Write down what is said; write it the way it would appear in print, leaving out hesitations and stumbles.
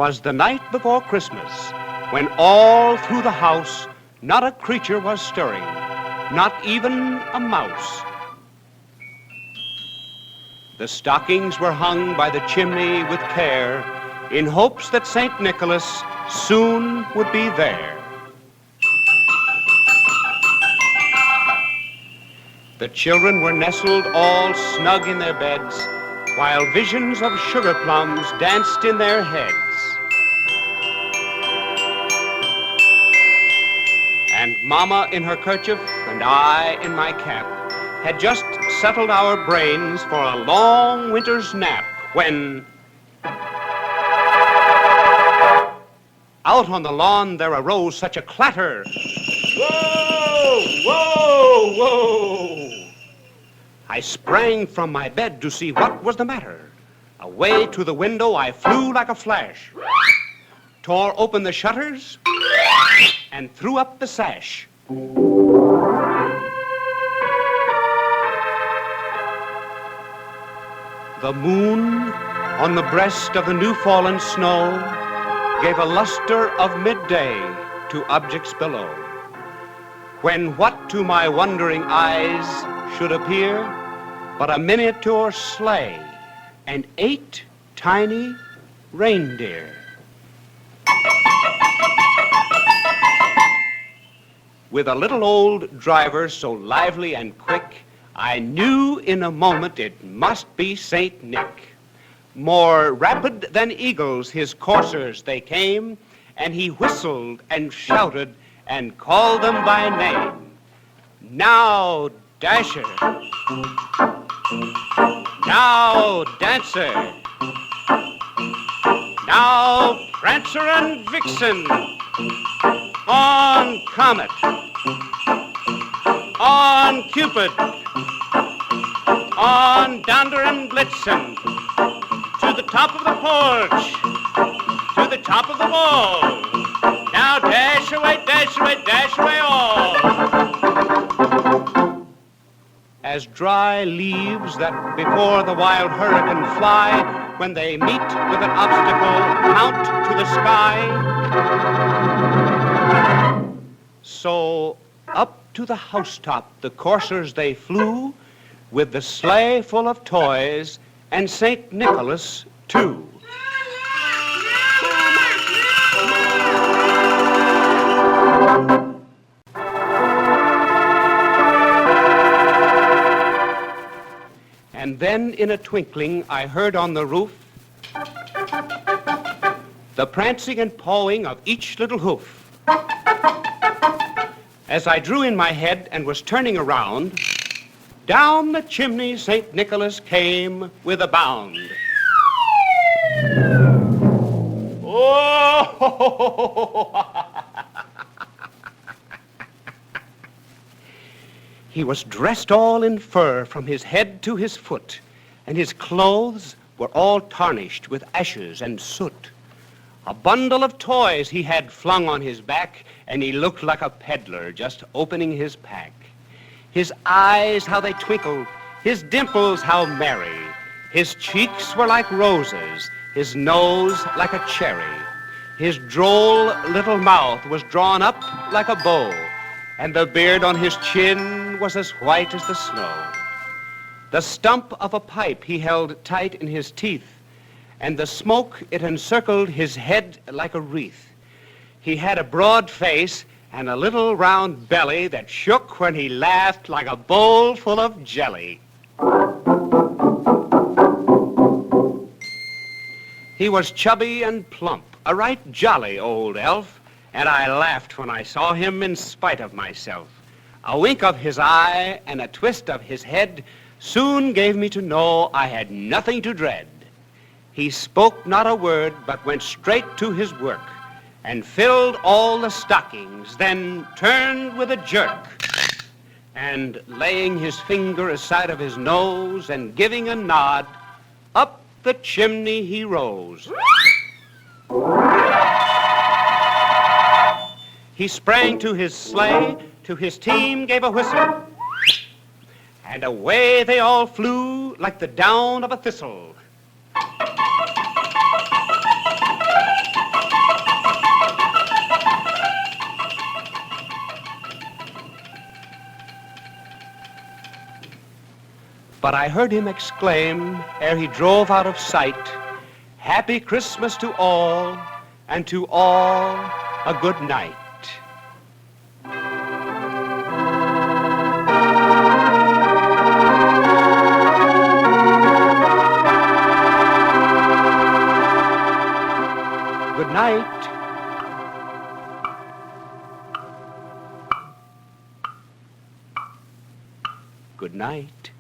'Twas the night before Christmas, when all through the house not a creature was stirring, not even a mouse. The stockings were hung by the chimney with care, in hopes that St. Nicholas soon would be there. The children were nestled all snug in their beds, while visions of sugar plums danced in their heads. And Mama in her kerchief and I in my cap had just settled our brains for a long winter's nap when out on the lawn there arose such a clatter. Whoa! Whoa! Whoa! I sprang from my bed to see what was the matter. Away to the window I flew like a flash, tore open the shutters, and threw up the sash. The moon on the breast of the new-fallen snow gave a luster of midday to objects below, when what to my wondering eyes should appear but a miniature sleigh and 8 tiny reindeer. With a little old driver so lively and quick, I knew in a moment it must be St. Nick. More rapid than eagles his coursers they came, and he whistled and shouted and called them by name. Now, Dasher. Now, Dancer. Now, Prancer and Vixen. On Comet. On Cupid. On Donder and Blitzen. To the top of the porch. To the top of the wall. Now dash away, all. As dry leaves that before the wild hurricane fly, when they meet with an obstacle, mount to the sky, so up to the housetop the coursers they flew, with the sleigh full of toys, and St. Nicholas, too. And then in a twinkling I heard on the roof the prancing and pawing of each little hoof. As I drew in my head and was turning around, down the chimney St. Nicholas came with a bound. Oh! He was dressed all in fur from his head to his foot, and his clothes were all tarnished with ashes and soot. A bundle of toys he had flung on his back, and he looked like a peddler just opening his pack. His eyes, how they twinkled, his dimples, how merry. His cheeks were like roses, his nose like a cherry. His droll little mouth was drawn up like a bow, and the beard on his chin was as white as the snow. The stump of a pipe he held tight in his teeth, and the smoke, it encircled his head like a wreath. He had a broad face and a little round belly that shook when he laughed like a bowl full of jelly. He was chubby and plump, a right jolly old elf, and I laughed when I saw him in spite of myself. A wink of his eye and a twist of his head soon gave me to know I had nothing to dread. He spoke not a word, but went straight to his work, and filled all the stockings, then turned with a jerk, and laying his finger aside of his nose and giving a nod, up the chimney he rose. He sprang to his sleigh, to his team gave a whistle, and away they all flew like the down of a thistle. But I heard him exclaim, ere he drove out of sight, "Happy Christmas to all, and to all a good night." Good night. Good night.